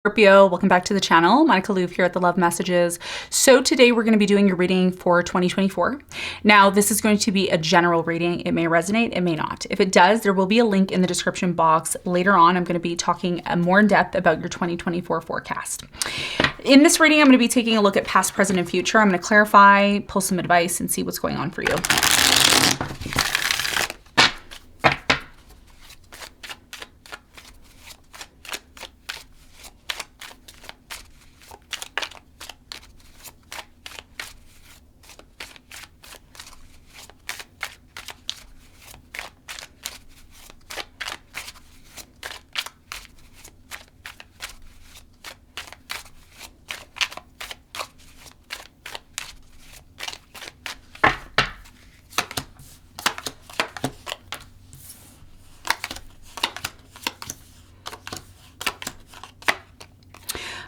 Scorpio, welcome back to the channel. Monica Louv here at the Love Messages. So today we're going to be doing your reading for 2024. Now this is going to be a general reading. It may resonate, it may not. If it does, there will be a link in the description box. Later on, I'm going to be talking more in depth about your 2024 forecast. In this reading, I'm going to be taking a look at past, present, and future. I'm going to clarify, pull some advice, and see what's going on for you.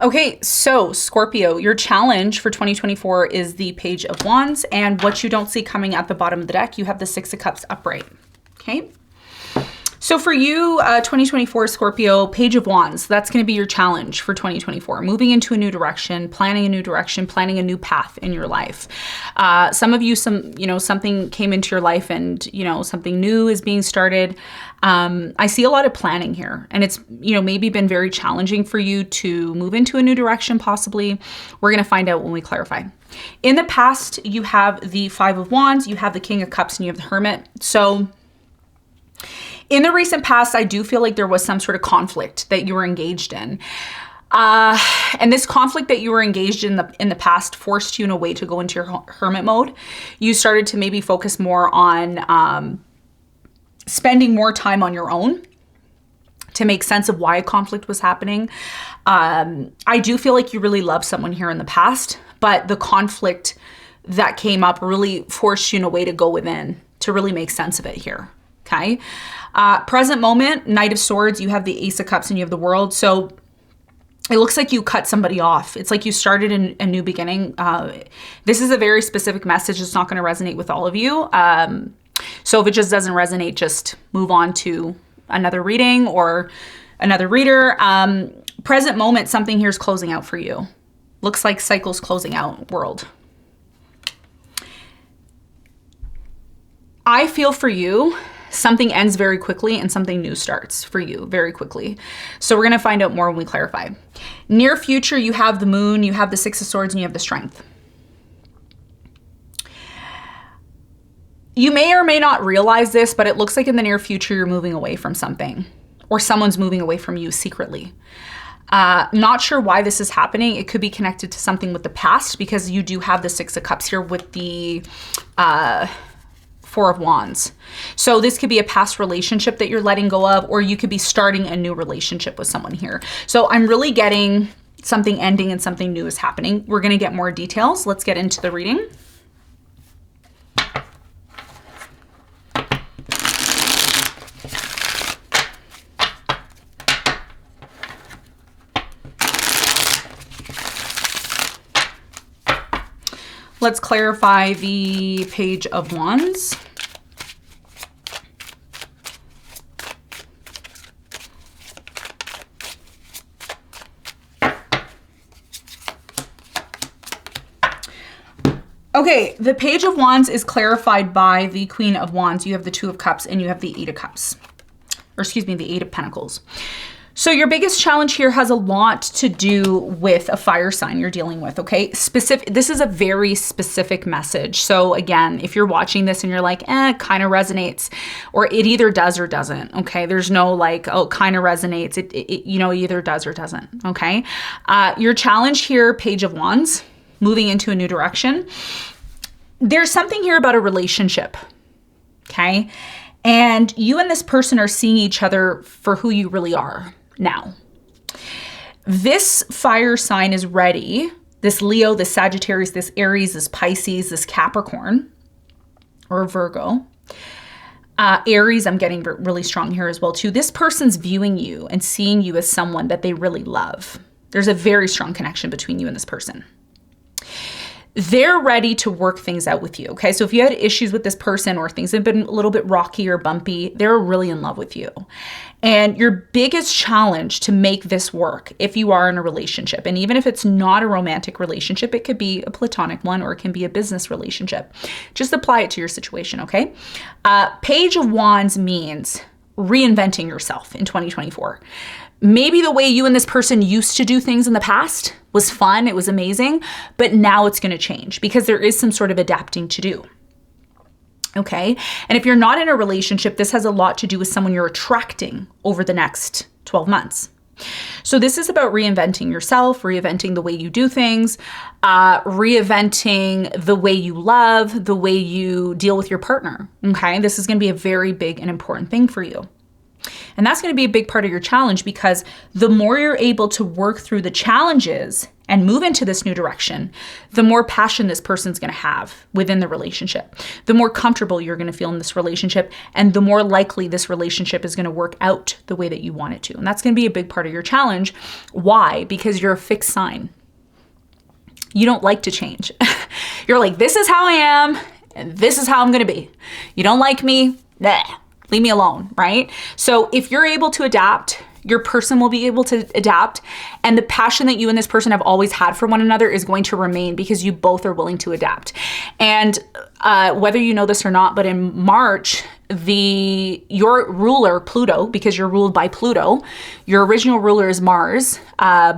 Okay, so Scorpio, your challenge for 2024 is the Page of Wands, and what you don't see coming at the bottom of the deck, you have the Six of Cups upright, okay? So for you, 2024 Scorpio, Page of Wands, that's going to be your challenge for 2024. Moving into a new direction, planning a new path in your life. Some of you, something came into your life and, something new is being started. I see a lot of planning here, and it's, maybe been very challenging for you to move into a new direction, possibly. We're going to find out when we clarify. In the past, you have the Five of Wands, you have the King of Cups, and you have the Hermit. So in the recent past, I do feel like there was some sort of conflict that you were engaged in. And this conflict that you were engaged in the past forced you in a way to go into your hermit mode. You started to maybe focus more on spending more time on your own to make sense of why a conflict was happening. I do feel like you really loved someone here in the past, but the conflict that came up really forced you in a way to go within to really make sense of it here. Okay. Present moment, Knight of Swords, you have the Ace of Cups and you have the World. So it looks like you cut somebody off. It's like you started a new beginning. This is a very specific message. It's not going to resonate with all of you. So if it just doesn't resonate, just move on to another reading or another reader. Present moment, something here is closing out for you. Looks like cycles closing out, World. I feel for you, something ends very quickly and something new starts for you very quickly. So we're going to find out more when we clarify. Near future, you have the Moon, you have the Six of Swords, and you have the Strength. You may or may not realize this, but it looks like in the near future, you're moving away from something, or someone's moving away from you secretly. Not sure why this is happening. It could be connected to something with the past, because you do have the Six of Cups here with the Four of Wands. So this could be a past relationship that you're letting go of, or you could be starting a new relationship with someone here. So I'm really getting something ending and something new is happening. We're going to get more details. Let's get into the reading. Let's clarify the Page of Wands. Okay, the Page of Wands is clarified by the Queen of Wands. You have the Two of Cups and you have the Eight of Cups. Or excuse me, the Eight of Pentacles. So your biggest challenge here has a lot to do with a fire sign you're dealing with, okay? This is a very specific message. So again, if you're watching this and you're like, kind of resonates, or it either does or doesn't, okay? There's no like, oh, kind of resonates. It either does or doesn't, okay? Your challenge here, Page of Wands, moving into a new direction. There's something here about a relationship, okay? And you and this person are seeing each other for who you really are. Now, this fire sign is ready. This Leo, this Sagittarius, this Aries, this Pisces, this Capricorn, or Virgo. Aries, I'm getting really strong here as well too. This person's viewing you and seeing you as someone that they really love. There's a very strong connection between you and this person. they're ready to work things out with you, okay? So if you had issues with this person or things have been a little bit rocky or bumpy, they're really in love with you. And your biggest challenge to make this work, if you are in a relationship, and even if it's not a romantic relationship, it could be a platonic one or it can be a business relationship. Just apply it to your situation, okay? Page of Wands means reinventing yourself in 2024. Maybe the way you and this person used to do things in the past was fun, it was amazing, but now it's going to change because there is some sort of adapting to do. Okay? And if you're not in a relationship, this has a lot to do with someone you're attracting over the next 12 months. So this is about reinventing yourself, reinventing the way you do things, reinventing the way you love, the way you deal with your partner. Okay? This is going to be a very big and important thing for you. And that's going to be a big part of your challenge because the more you're able to work through the challenges and move into this new direction, the more passion this person's going to have within the relationship, the more comfortable you're going to feel in this relationship, and the more likely this relationship is going to work out the way that you want it to. And that's going to be a big part of your challenge. Why? Because you're a fixed sign. You don't like to change. You're like, this is how I am, and this is how I'm going to be. You don't like me? Nah. Leave me alone, right? So if you're able to adapt, your person will be able to adapt, and the passion that you and this person have always had for one another is going to remain because you both are willing to adapt. And whether you know this or not, but in March, your ruler, Pluto, because you're ruled by Pluto, your original ruler is Mars,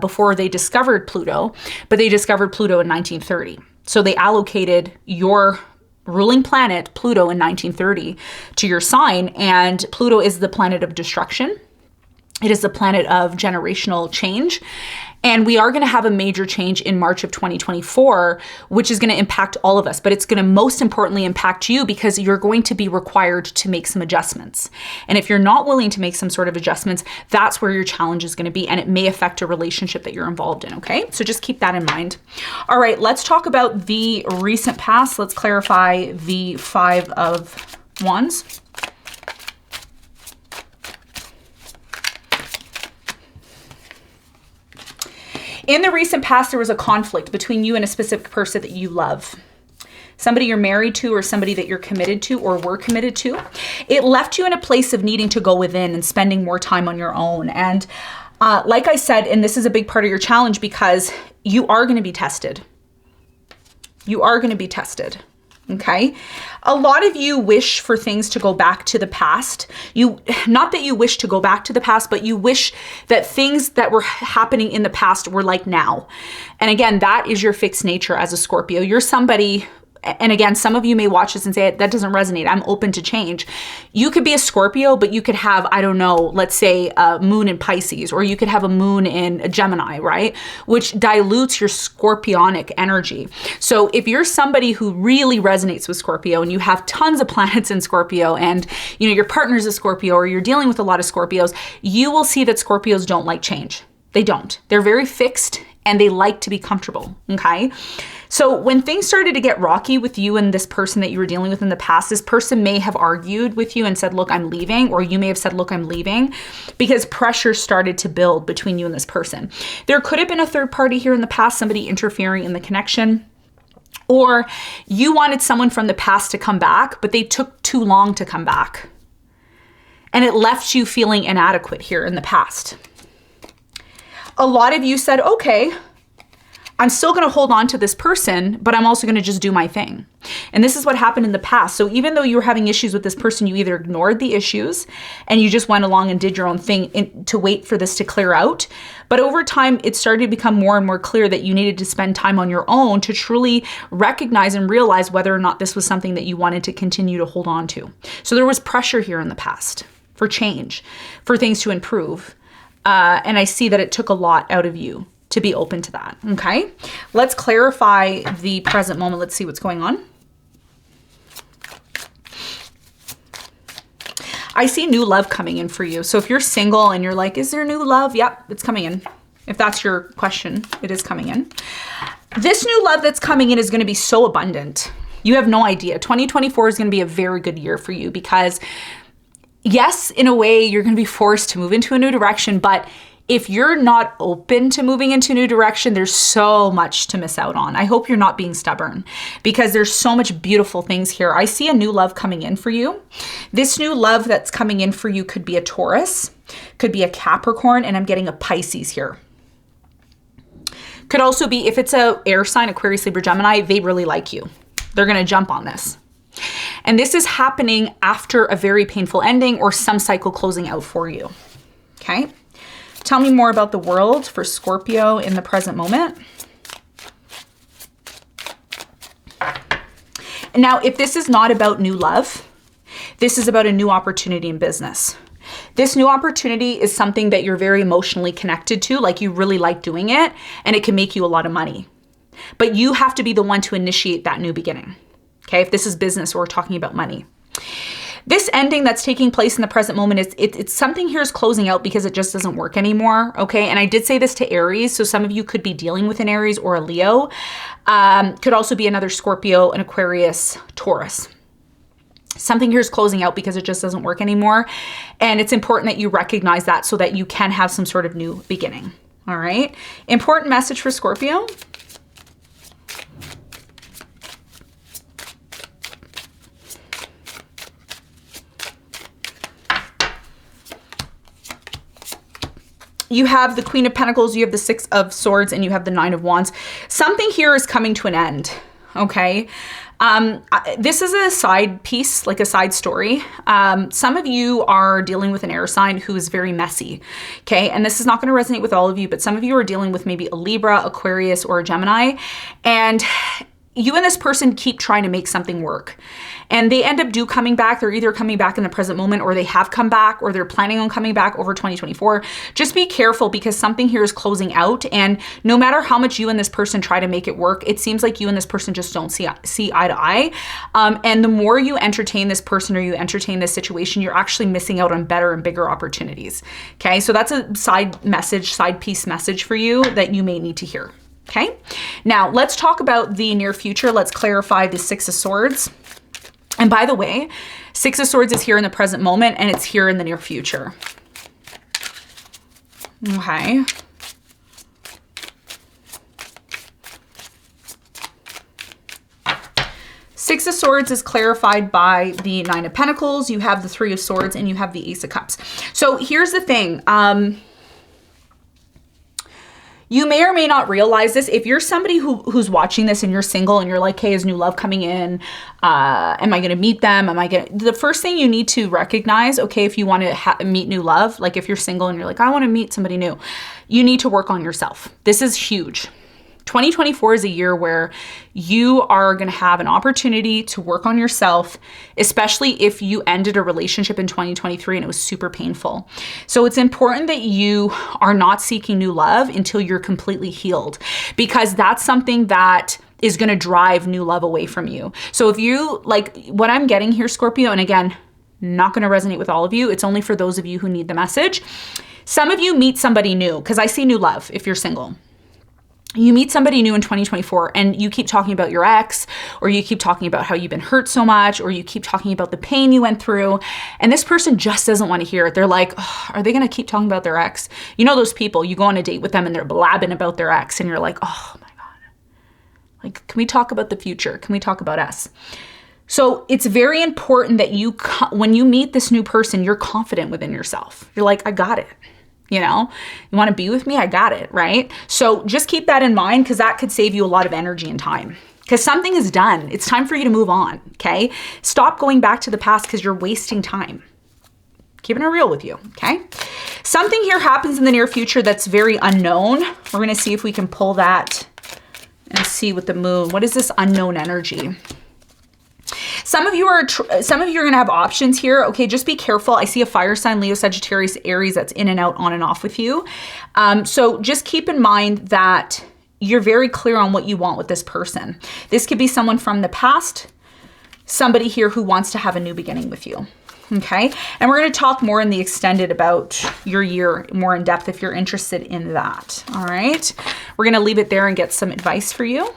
before they discovered Pluto, but they discovered Pluto in 1930. So they allocated your ruling planet, Pluto, in 1930 to your sign, and Pluto is the planet of destruction. It is the planet of generational change. And we are going to have a major change in March of 2024, which is going to impact all of us, but it's going to most importantly impact you because you're going to be required to make some adjustments. And if you're not willing to make some sort of adjustments, that's where your challenge is going to be, and it may affect a relationship that you're involved in, okay? So just keep that in mind. All right, let's talk about the recent past. Let's clarify the Five of Wands. In the recent past, there was a conflict between you and a specific person that you love. Somebody you're married to or somebody that you're committed to or were committed to. It left you in a place of needing to go within and spending more time on your own. And like I said, and this is a big part of your challenge because you are going to be tested. You are going to be tested. Okay. A lot of you wish for things to go back to the past. Not that you wish to go back to the past, but you wish that things that were happening in the past were like now. And again, that is your fixed nature as a Scorpio. You're somebody, and again, some of you may watch this and say, that doesn't resonate. I'm open to change. You could be a Scorpio, but you could have, I don't know, let's say a moon in Pisces, or you could have a moon in a Gemini, right? Which dilutes your scorpionic energy. So if you're somebody who really resonates with Scorpio and you have tons of planets in Scorpio and your partner's a Scorpio or you're dealing with a lot of Scorpios, you will see that Scorpios don't like change. They don't. They're very fixed and they like to be comfortable, okay? So when things started to get rocky with you and this person that you were dealing with in the past, this person may have argued with you and said, look, I'm leaving, or you may have said, look, I'm leaving, because pressure started to build between you and this person. There could have been a third party here in the past, somebody interfering in the connection, or you wanted someone from the past to come back, but they took too long to come back. And it left you feeling inadequate here in the past. A lot of you said, okay, I'm still going to hold on to this person, but I'm also going to just do my thing. And this is what happened in the past. So even though you were having issues with this person, you either ignored the issues and you just went along and did your own thing to wait for this to clear out. But over time, it started to become more and more clear that you needed to spend time on your own to truly recognize and realize whether or not this was something that you wanted to continue to hold on to. So there was pressure here in the past for change, for things to improve. And I see that it took a lot out of you to be open to that, okay? Let's clarify the present moment. Let's see what's going on. I see new love coming in for you. So if you're single and you're like, is there new love? Yep, it's coming in. If that's your question, it is coming in. This new love that's coming in is going to be so abundant. You have no idea. 2024 is going to be a very good year for you because yes, in a way, you're going to be forced to move into a new direction, but if you're not open to moving into a new direction, there's so much to miss out on. I hope you're not being stubborn because there's so much beautiful things here. I see a new love coming in for you. This new love that's coming in for you could be a Taurus, could be a Capricorn, and I'm getting a Pisces here. Could also be, if it's a air sign, Aquarius, Libra, Gemini, they really like you. They're going to jump on this. And this is happening after a very painful ending or some cycle closing out for you. Okay. Tell me more about the world for Scorpio in the present moment. And now, if this is not about new love, this is about a new opportunity in business. This new opportunity is something that you're very emotionally connected to, like you really like doing it, and it can make you a lot of money. But you have to be the one to initiate that new beginning. Okay, if this is business or we're talking about money. This ending that's taking place in the present moment, it's something here is closing out because it just doesn't work anymore, okay? And I did say this to Aries, so some of you could be dealing with an Aries or a Leo. Could also be another Scorpio, an Aquarius, Taurus. Something here is closing out because it just doesn't work anymore. And it's important that you recognize that so that you can have some sort of new beginning, all right? Important message for Scorpio. You have the Queen of Pentacles, you have the Six of Swords, and you have the Nine of Wands. Something here is coming to an end, okay? This is a side piece, like a side story. Some of you are dealing with an air sign who is very messy, okay? And this is not going to resonate with all of you, but some of you are dealing with maybe a Libra, Aquarius, or a Gemini, and you and this person keep trying to make something work. And they end up coming back. They're either coming back in the present moment or they have come back or they're planning on coming back over 2024. Just be careful because something here is closing out. And no matter how much you and this person try to make it work, it seems like you and this person just don't see eye to eye. And the more you entertain this person or you entertain this situation, you're actually missing out on better and bigger opportunities. Okay, so that's a side piece message for you that you may need to hear. Okay, now let's talk about the near future. Let's clarify the Six of Swords. And by the way, Six of Swords is here in the present moment and it's here in the near future. Okay. Six of Swords is clarified by the Nine of Pentacles. You have the Three of Swords and you have the Ace of Cups. So here's the thing. You may or may not realize this. If you're somebody who's watching this and you're single and you're like, hey, is new love coming in? Am I going to meet them? The first thing you need to recognize, okay, if you want to meet new love, like if you're single and you're like, I want to meet somebody new, you need to work on yourself. This is huge. 2024 is a year where you are going to have an opportunity to work on yourself, especially if you ended a relationship in 2023 and it was super painful. So it's important that you are not seeking new love until you're completely healed, because that's something that is going to drive new love away from you. So if you like what I'm getting here, Scorpio, and again, not going to resonate with all of you. It's only for those of you who need the message. Some of you meet somebody new, because I see new love if you're single. You meet somebody new in 2024 and you keep talking about your ex, or you keep talking about how you've been hurt so much, or you keep talking about the pain you went through, and this person just doesn't want to hear it. They're like, oh, are they going to keep talking about their ex? You know those people, you go on a date with them and they're blabbing about their ex and you're like, oh my God. Like, can we talk about the future? Can we talk about us? So it's very important that when you meet this new person, you're confident within yourself. You're like, I got it. You know, you want to be with me? I got it, right? So just keep that in mind, because that could save you a lot of energy and time, because something is done. It's time for you to move on, okay? Stop going back to the past because you're wasting time. Keeping it real with you, okay? Something here happens in the near future that's very unknown. We're going to see if we can pull that and see with the moon. What is this unknown energy? Some of you are going to have options here. Okay, just be careful. I see a fire sign, Leo, Sagittarius, Aries, that's in and out, on and off with you. So just keep in mind that you're very clear on what you want with this person. This could be someone from the past, somebody here who wants to have a new beginning with you. Okay, and we're going to talk more in the extended about your year more in depth if you're interested in that. All right, we're going to leave it there and get some advice for you.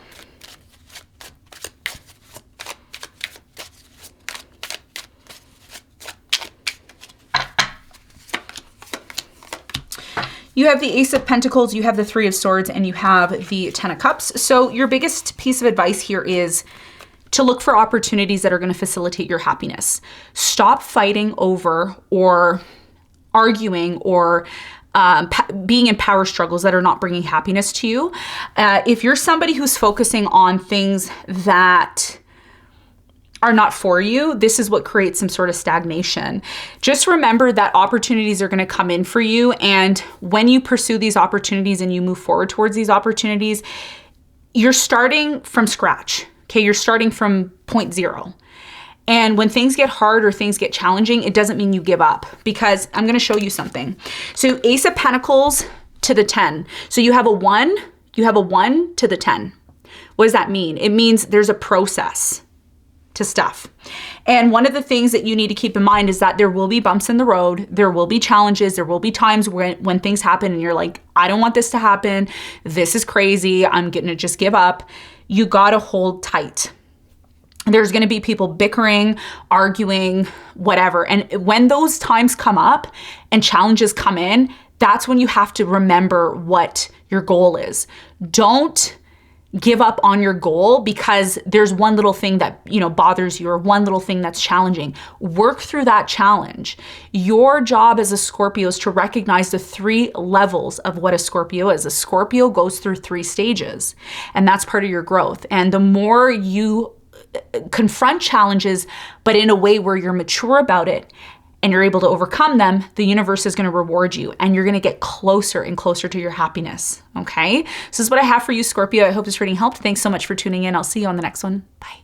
You have the Ace of Pentacles, you have the Three of Swords, and you have the Ten of Cups. So your biggest piece of advice here is to look for opportunities that are going to facilitate your happiness. Stop fighting over or arguing or being in power struggles that are not bringing happiness to you. If you're somebody who's focusing on things that are not for you, this is what creates some sort of stagnation. Just remember that opportunities are going to come in for you. And when you pursue these opportunities and you move forward towards these opportunities, you're starting from scratch. Okay, you're starting from point zero. And when things get hard or things get challenging, it doesn't mean you give up, because I'm going to show you something. So Ace of Pentacles to the 10. So you have a 1 to the 10. What does that mean? It means there's a process to stuff. And one of the things that you need to keep in mind is that there will be bumps in the road. There will be challenges. There will be times when things happen and you're like, I don't want this to happen. This is crazy. I'm going to just give up. You got to hold tight. There's going to be people bickering, arguing, whatever. And when those times come up and challenges come in, that's when you have to remember what your goal is. Don't give up on your goal because there's one little thing that, bothers you, or one little thing that's challenging. Work through that challenge. Your job as a Scorpio is to recognize the 3 levels of what a Scorpio is. A Scorpio goes through 3 stages, and that's part of your growth. And the more you confront challenges, but in a way where you're mature about it and you're able to overcome them, the universe is going to reward you and you're going to get closer and closer to your happiness. Okay. So this is what I have for you, Scorpio. I hope this reading helped. Thanks so much for tuning in. I'll see you on the next one. Bye.